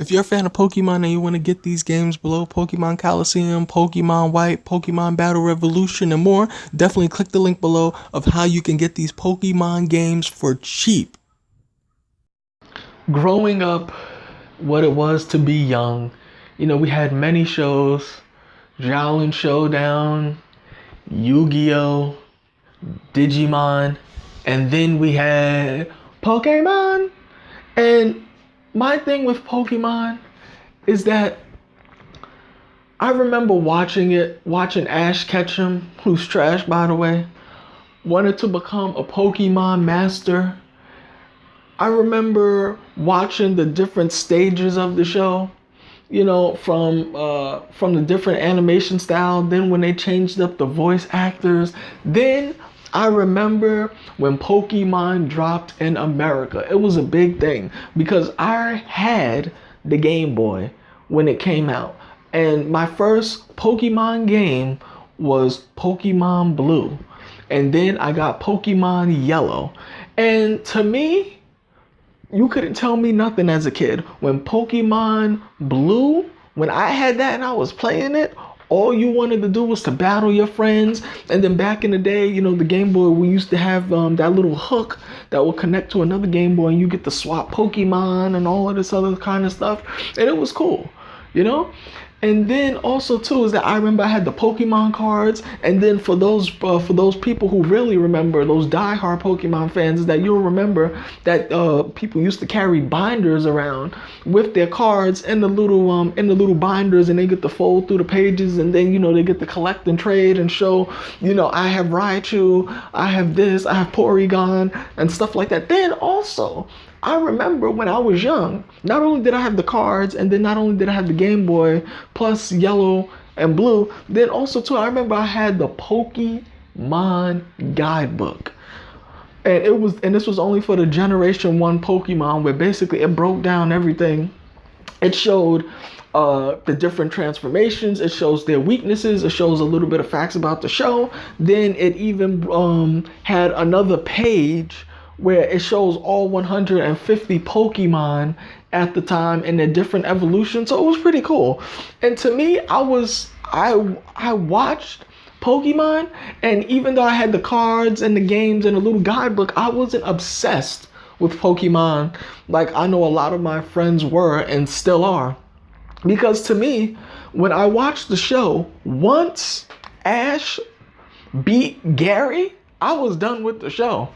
If you're a fan of Pokemon and you want to get these games below, Pokemon Colosseum, Pokemon White, Pokemon Battle Revolution, and more, definitely click the link below of how you can get these Pokemon games for cheap. Growing up, what it was to be young, we had many shows, Jowlin Showdown, Yu-Gi-Oh!, Digimon, and then we had Pokemon. And my thing with Pokemon is that I remember watching Ash Ketchum, who's trash by the way, wanted to become a Pokemon master. I remember watching the different stages of the show, from the different animation style. Then when they changed up the voice actors, then I remember when Pokemon dropped in America. It was a big thing because I had the Game Boy when it came out. And my first Pokemon game was Pokemon Blue. And then I got Pokemon Yellow. And to me, you couldn't tell me nothing as a kid. When Pokemon Blue, when I had that and I was playing it, all you wanted to do was to battle your friends. And then back in the day, the Game Boy, we used to have that little hook that would connect to another Game Boy and you get to swap Pokemon and all of this other kind of stuff. And it was cool, And then also too is that I remember I had the Pokemon cards, and then for those people who really remember, those diehard Pokemon fans, is that you'll remember that people used to carry binders around with their cards in the little binders, and they get to fold through the pages, and then they get to collect and trade and show, I have Raichu, I have this, I have Porygon and stuff like that. Then also, I remember when I was young, not only did I have the cards, and then not only did I have the Game Boy, plus Yellow and Blue, then also too, I remember I had the Pokemon guidebook. And this was only for the Generation 1 Pokemon, where basically it broke down everything. It showed the different transformations, it shows their weaknesses, it shows a little bit of facts about the show. Then it even had another page where it shows all 150 Pokemon at the time and their different evolutions. So it was pretty cool. And to me, I watched Pokemon, and even though I had the cards and the games and a little guidebook, I wasn't obsessed with Pokemon like I know a lot of my friends were and still are. Because to me, when I watched the show, once Ash beat Gary, I was done with the show.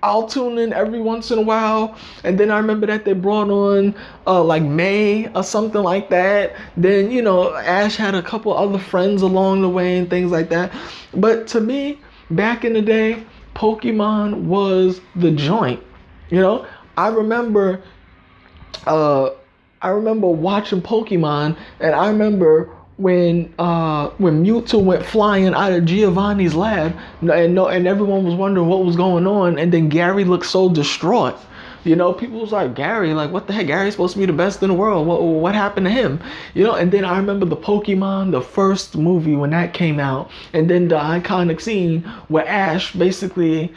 I'll tune in every once in a while, and then I remember that they brought on like May or something like that. Then Ash had a couple other friends along the way and things like that. But to me, back in the day, Pokemon was the joint. I remember watching Pokemon, and I remember when Mewtwo went flying out of Giovanni's lab, and everyone was wondering what was going on, and then Gary looked so distraught. People was like, Gary, like, what the heck? Gary's supposed to be the best in the world. What happened to him? And then I remember the Pokemon, the first movie when that came out, and then the iconic scene where Ash basically,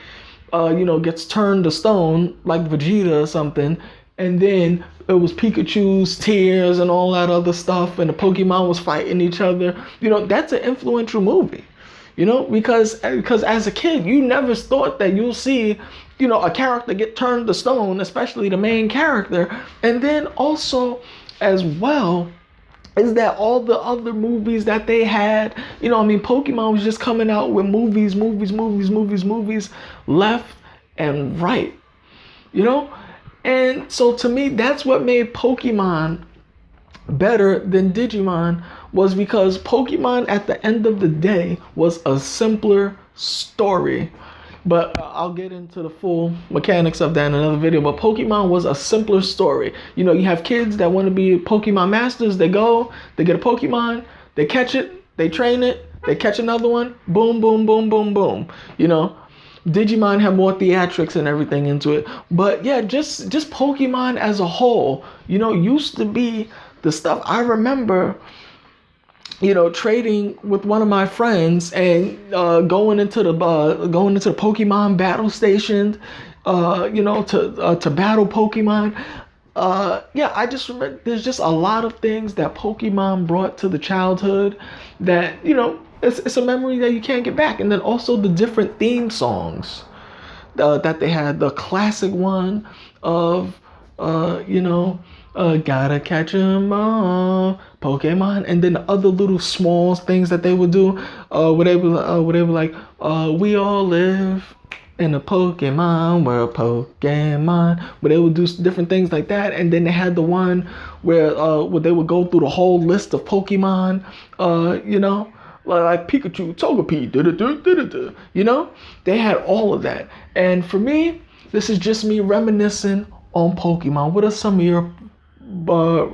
gets turned to stone like Vegeta or something, and then it was Pikachu's tears and all that other stuff, and the Pokemon was fighting each other. That's an influential movie. Because as a kid, you never thought that you'll see, a character get turned to stone, especially the main character. And then also, as well, is that all the other movies that they had, Pokemon was just coming out with movies, left and right, And so to me, that's what made Pokemon better than Digimon, was because Pokemon at the end of the day was a simpler story. But I'll get into the full mechanics of that in another video. But Pokemon was a simpler story. You have kids that want to be Pokemon masters. They go, they get a Pokemon, they catch it, they train it, they catch another one, boom, boom, boom, boom, boom. Digimon had more theatrics and everything into it. But yeah, just Pokemon as a whole, used to be the stuff. I remember, trading with one of my friends and going into the Pokemon battle station, to battle Pokemon. Yeah, I just remember there's just a lot of things that Pokemon brought to the childhood that, it's a memory that you can't get back. And then also the different theme songs that they had. The classic one of, gotta catch 'em all, Pokemon. And then the other little small things that they would do, where they were like, we all live in a Pokemon world, Pokemon, where they would do different things like that. And then they had the one where they would go through the whole list of Pokemon, like Pikachu, Togepi, they had all of that. And for me, this is just me reminiscing on Pokemon. What are some of your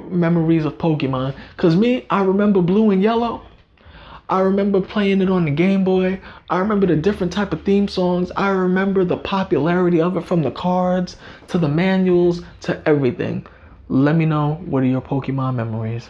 memories of Pokemon? Because me, I remember Blue and Yellow. I remember playing it on the Game Boy. I remember the different type of theme songs. I remember the popularity of it, from the cards to the manuals to everything. Let me know, what are your Pokemon memories?